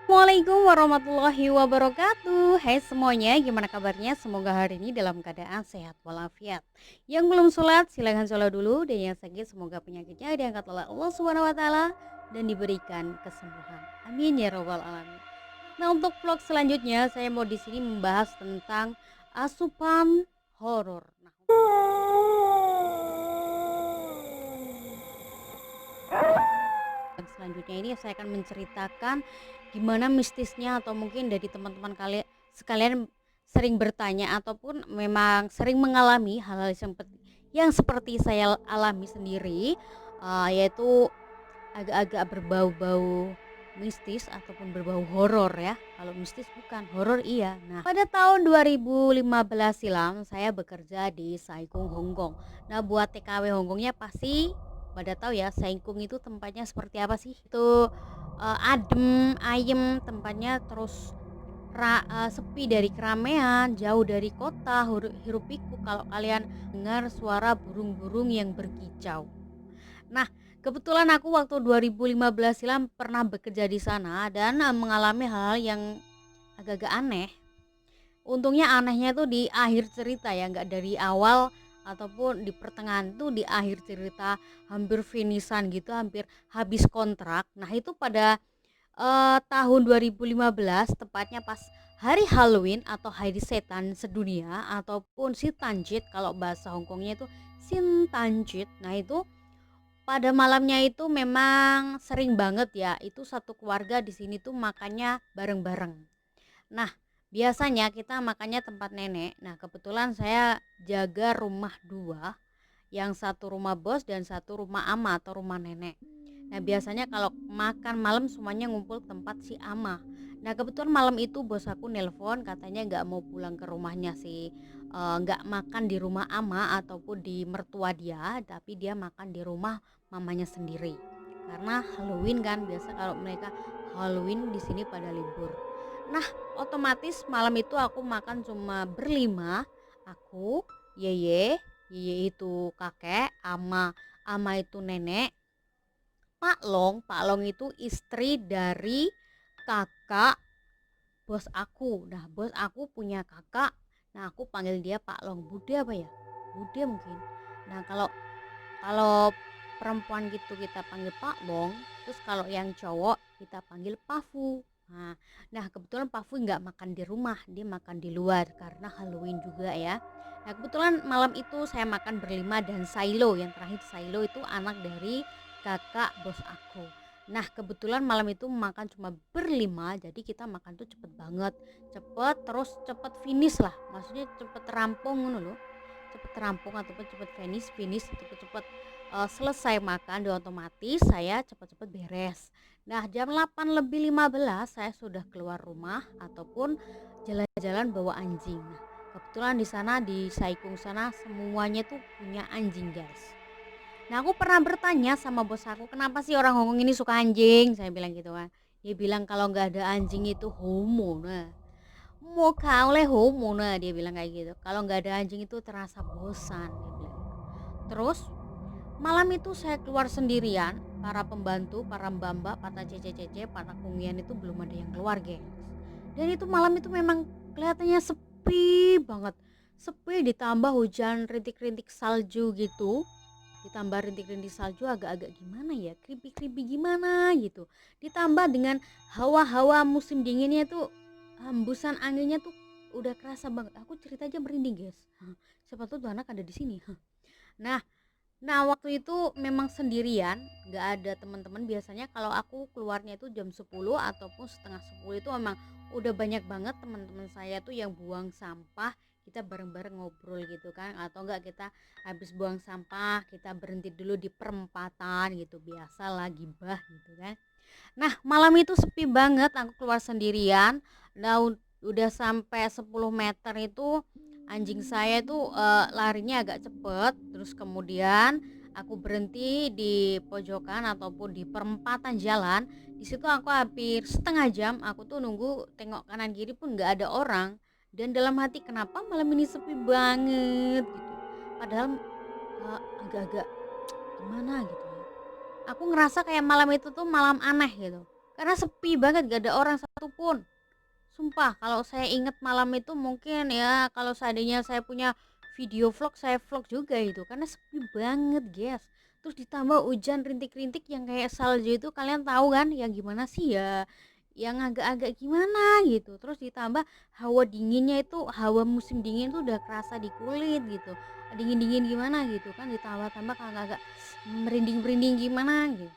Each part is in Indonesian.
Assalamualaikum warahmatullahi wabarakatuh. Hai semuanya, gimana kabarnya? Semoga hari ini dalam keadaan sehat walafiat. Yang belum sholat, silahkan sholat dulu. Dan yang sakit, semoga penyakitnya diangkat oleh Allah Subhanahu wa Ta'ala dan diberikan kesembuhan. Amin ya Rabbal 'Alamin. Nah, untuk vlog selanjutnya, saya mau di sini membahas tentang asupan horor. Nah, dan selanjutnya ini saya akan menceritakan gimana mistisnya atau mungkin dari teman-teman kalian sekalian sering bertanya ataupun memang sering mengalami hal-hal yang seperti saya alami sendiri, yaitu agak-agak berbau-bau mistis ataupun berbau horor ya. Kalau mistis bukan, horor iya. Nah, pada tahun 2015 silam saya bekerja di Saigon, Hong Kong. Nah, buat TKW Hong Kongnya pasti pada tahu ya, Saigon itu tempatnya seperti apa sih? Itu adem, ayem tempatnya, terus sepi dari keramaian, jauh dari kota, hiruk pikuk kalau kalian dengar suara burung-burung yang berkicau. Nah, kebetulan aku waktu 2015 silam pernah bekerja di sana dan mengalami hal-hal yang agak-agak aneh. Untungnya anehnya tuh di akhir cerita ya, nggak dari awal ataupun di pertengahan, tuh di akhir cerita hampir finishan gitu, hampir habis kontrak. Nah, itu pada tahun 2015 tepatnya pas hari Halloween atau hari setan sedunia ataupun Sitanjit kalau bahasa Hongkongnya itu Sintanjit. Nah, itu pada malamnya itu memang sering banget ya, itu satu keluarga di sini tuh makannya bareng-bareng. Nah, biasanya kita makannya tempat nenek. Nah, kebetulan saya jaga rumah dua, yang satu rumah bos dan satu rumah ama atau rumah nenek. Nah, biasanya kalau makan malam semuanya ngumpul tempat si ama. Nah, kebetulan malam itu bos aku nelpon katanya nggak mau pulang ke rumahnya sih, nggak makan di rumah ama ataupun di mertua dia, tapi dia makan di rumah mamanya sendiri. Karena Halloween kan, biasa kalau mereka Halloween di sini pada libur. Nah, otomatis malam itu aku makan cuma berlima, aku, Yeye, Yeye itu kakek, ama itu nenek, Pak Long itu istri dari kakak bos aku. Nah, bos aku punya kakak. Nah, aku panggil dia Pak Long. Bude apa ya? Bude mungkin. Nah, kalau kalau perempuan gitu kita panggil Pak Long, terus kalau yang cowok kita panggil Pafu. Nah, kebetulan Pafu nggak makan di rumah, dia makan di luar karena Halloween juga ya. Nah, kebetulan malam itu saya makan berlima dan Silo, yang terakhir Silo itu anak dari kakak bos aku. Nah, kebetulan malam itu makan cuma berlima, jadi kita makan tuh cepet banget, cepet terus cepet finish lah, maksudnya cepet rampung loh, cepet rampung ataupun cepet finish cepet-cepet selesai makan dan otomatis saya cepet-cepet beres. Nah, jam 8 lebih 15 saya sudah keluar rumah ataupun jalan-jalan bawa anjing. Nah, kebetulan di sana di Saikung sana semuanya tuh punya anjing, guys. Nah, aku pernah bertanya sama bos aku, kenapa sih orang Hongkong ini suka anjing? Saya bilang gitu kan. Dia bilang kalau nggak ada anjing itu homo. Nah, mau kau oleh homo, nah dia bilang kayak gitu. Kalau nggak ada anjing itu terasa bosan, dia bilang. Terus malam itu saya keluar sendirian, para pembantu, para mbak-mbak, para cece-cece, para kungian itu belum ada yang keluar, gengs. Dan itu malam itu memang kelihatannya sepi banget. Sepi ditambah hujan rintik-rintik salju gitu. Ditambah rintik-rintik salju agak-agak gimana ya, kripi-kripi gimana gitu. Ditambah dengan hawa-hawa musim dinginnya tuh, hembusan anginnya tuh udah kerasa banget. Aku cerita aja merinding, guys. Siapa tuh anak ada di sini. Nah, waktu itu memang sendirian, nggak ada teman-teman. Biasanya kalau aku keluarnya itu jam 10 ataupun setengah 10 itu memang udah banyak banget teman-teman saya tuh yang buang sampah. Kita bareng-bareng ngobrol gitu kan, atau enggak kita habis buang sampah kita berhenti dulu di perempatan gitu, biasa lagi bah gitu kan. Nah, malam itu sepi banget, aku keluar sendirian. Nah, udah sampai 10 meter itu anjing saya itu larinya agak cepet. Terus kemudian aku berhenti di pojokan ataupun di perempatan jalan. Di situ aku hampir setengah jam aku tuh nunggu, tengok kanan kiri pun nggak ada orang. Dan dalam hati kenapa malam ini sepi banget gitu. Padahal agak-agak gimana gitu ya. Aku ngerasa kayak malam itu tuh malam aneh gitu. karena sepi banget, gak ada orang satupun. Sumpah kalau saya inget malam itu mungkin ya, kalau seandainya saya punya video vlog, saya vlog juga itu, karena sepi banget guys. Terus ditambah hujan rintik-rintik yang kayak salju itu, kalian tahu kan yang gimana sih ya, yang agak-agak gimana gitu. Terus ditambah hawa dinginnya itu, hawa musim dingin tuh udah kerasa di kulit gitu, dingin-dingin gimana gitu kan, ditambah-tambah agak-agak merinding-merinding gimana gitu.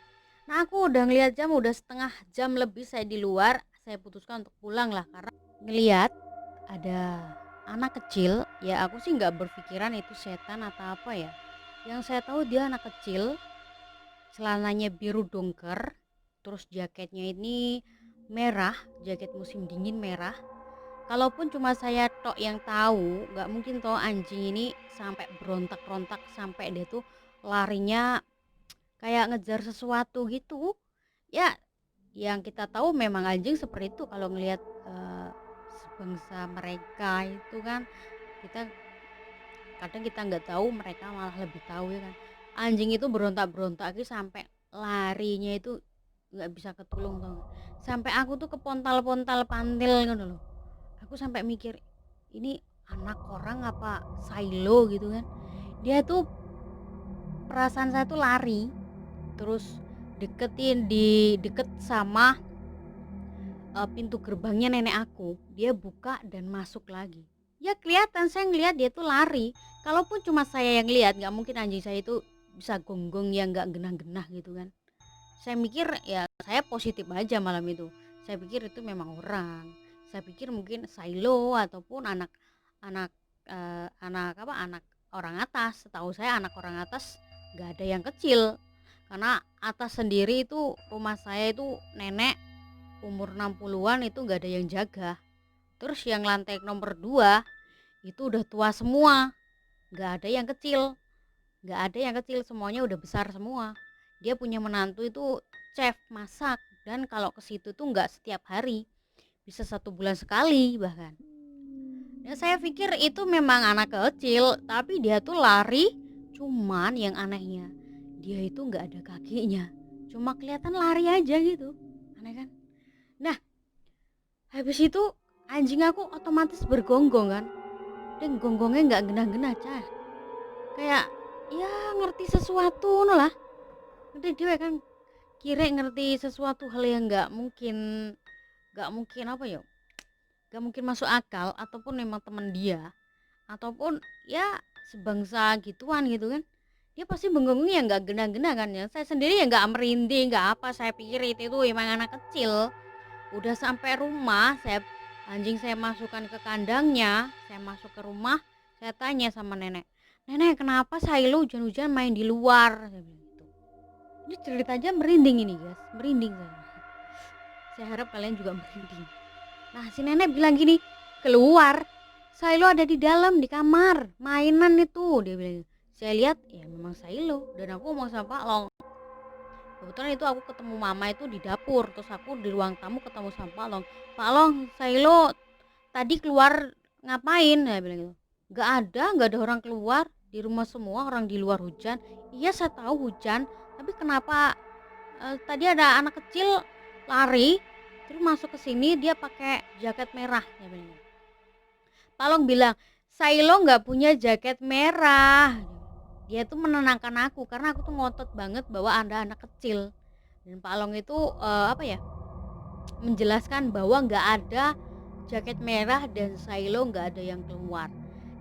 Nah aku udah ngeliat jam, udah setengah jam lebih saya di luar. Saya putuskan untuk pulang lah, karena ngeliat ada anak kecil. Ya aku sih nggak berpikiran itu setan atau apa ya. Yang saya tahu dia anak kecil, celananya biru dongker, terus jaketnya ini merah, jaket musim dingin merah. Kalaupun cuma saya tok yang tahu, nggak mungkin toh anjing ini sampai berontak-rontak sampai dia tuh larinya kayak ngejar sesuatu gitu. Ya, yang kita tahu memang anjing seperti itu kalau ngelihat sebangsa mereka itu kan, kita kadang kita nggak tahu, mereka malah lebih tahu ya kan. Anjing itu berontak-berontak itu sampai larinya itu nggak bisa ketulung tuh. Sampai aku tuh kepontal-pontal pantil gitu loh. Aku sampai mikir ini anak orang apa silo gitu kan. Dia tuh perasaan saya tuh lari terus deket sama pintu gerbangnya nenek aku. Dia buka dan masuk lagi. Ya kelihatan saya ngelihat dia tuh lari. Kalaupun cuma saya yang lihat, nggak mungkin anjing saya itu bisa gonggong yang nggak genah-genah gitu kan. Saya mikir ya saya positif aja malam itu. Saya pikir itu memang orang. Saya pikir mungkin silo ataupun anak anak orang atas. Setahu saya anak orang atas nggak ada yang kecil. Karena atas sendiri itu rumah saya itu nenek umur 60-an itu nggak ada yang jaga. Terus yang lantai nomor 2 itu udah tua semua, nggak ada yang kecil, nggak ada yang kecil, semuanya udah besar semua. Dia punya menantu itu chef masak, dan kalau ke situ tuh nggak setiap hari, bisa 1 bulan sekali bahkan. Ya saya pikir itu memang anak kecil, tapi dia tuh lari. Cuman yang anehnya dia itu nggak ada kakinya, cuma kelihatan lari aja gitu, aneh kan. Nah habis itu anjing aku otomatis bergonggong kan, dan gonggongnya nggak genah-genah cah, kayak ya ngerti sesuatu no lah, ngerti dia kan, kira ngerti sesuatu hal yang nggak mungkin apa ya, nggak mungkin masuk akal, ataupun memang teman dia, ataupun ya sebangsa gituan gitu kan. Dia pasti benggongnya ya nggak genah-genah kan, ya saya sendiri ya nggak merinding nggak apa, saya pikir itu emang anak kecil. Udah sampai rumah, anjing saya masukkan ke kandangnya, saya masuk ke rumah, saya tanya sama nenek, nenek kenapa Sailo hujan-hujan main di luar, saya bilang gitu. Ini cerita aja merinding ini guys, merinding saya harap kalian juga merinding. Nah si nenek bilang gini, keluar, Sailo ada di dalam di kamar mainan itu, dia bilang. Saya lihat ya memang Sailo, dan aku ngomong sama Pak Long. Kebetulan itu aku ketemu mama itu di dapur, terus aku di ruang tamu ketemu sama Pak Long. Pak Long, Sailo tadi keluar ngapain, saya bilang gitu. Nggak ada orang keluar, di rumah semua orang di luar hujan. Iya saya tahu hujan, tapi kenapa tadi ada anak kecil lari terus masuk ke sini, dia pakai jaket merah, saya bilang gitu. Pak Long bilang Sailo nggak punya jaket merah. Dia tuh menenangkan aku karena aku tuh ngotot banget bahwa ada anak kecil, dan Pak Long itu apa ya, menjelaskan bahwa nggak ada jaket merah dan Sailo nggak ada yang keluar.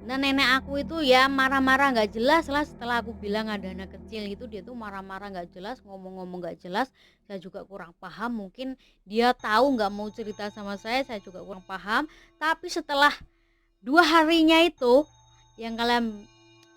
Nah nenek aku itu ya marah-marah nggak jelas lah, setelah aku bilang ada anak kecil itu dia tuh marah-marah nggak jelas, ngomong-ngomong nggak jelas. Saya juga kurang paham, mungkin dia tahu nggak mau cerita sama saya juga kurang paham. Tapi setelah 2 harinya itu, yang kalian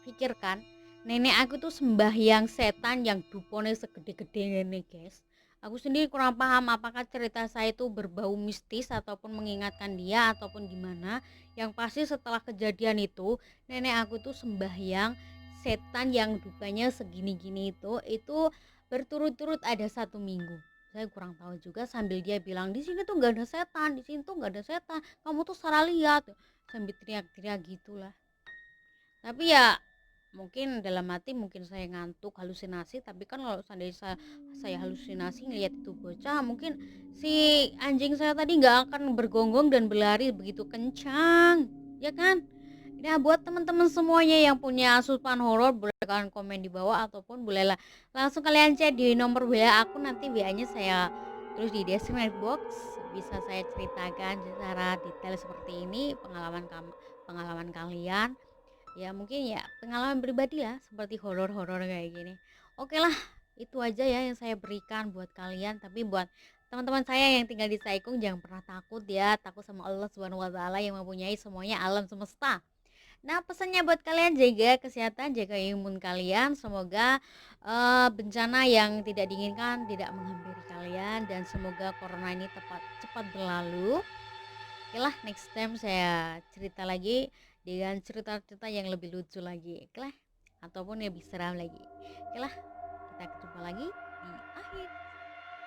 pikirkan, nenek aku tuh sembahyang setan yang duponnya segede-gede ini guys. Aku sendiri kurang paham apakah cerita saya itu berbau mistis ataupun mengingatkan dia ataupun gimana. Yang pasti setelah kejadian itu, nenek aku tuh sembahyang setan yang dupanya segini-gini itu berturut-turut ada 1 minggu. Saya kurang tahu juga, sambil dia bilang di sini tuh nggak ada setan, di sini tuh nggak ada setan, kamu tuh salah lihat, sambil teriak-teriak gitulah. Tapi ya mungkin dalam hati mungkin saya ngantuk, halusinasi, tapi kan kalau seandainya saya halusinasi ngelihat itu bocah, mungkin si anjing saya tadi nggak akan bergonggong dan berlari begitu kencang, ya kan? Nah, buat teman-teman semuanya yang punya asupan horor, boleh kalian komen di bawah ataupun bolehlah langsung kalian chat di nomor WA aku, nanti WA-nya saya tulis di description box. Bisa saya ceritakan secara detail seperti ini pengalaman kalian. Ya mungkin ya pengalaman pribadi lah seperti horor-horor kayak gini. Oke lah, itu aja ya yang saya berikan buat kalian. Tapi buat teman-teman saya yang tinggal di Saikung, jangan pernah takut ya, takut sama Allah Subhanahu wa taala yang mempunyai semuanya alam semesta. Nah, pesannya buat kalian, jaga kesehatan, jaga imun kalian. Semoga bencana yang tidak diinginkan tidak menghampiri kalian, dan semoga corona ini cepat berlalu. Oke lah, next time saya cerita lagi dengan cerita-cerita yang lebih lucu lagi. Oke lah, ataupun lebih seram lagi. Oke lah, kita ketemu lagi di akhir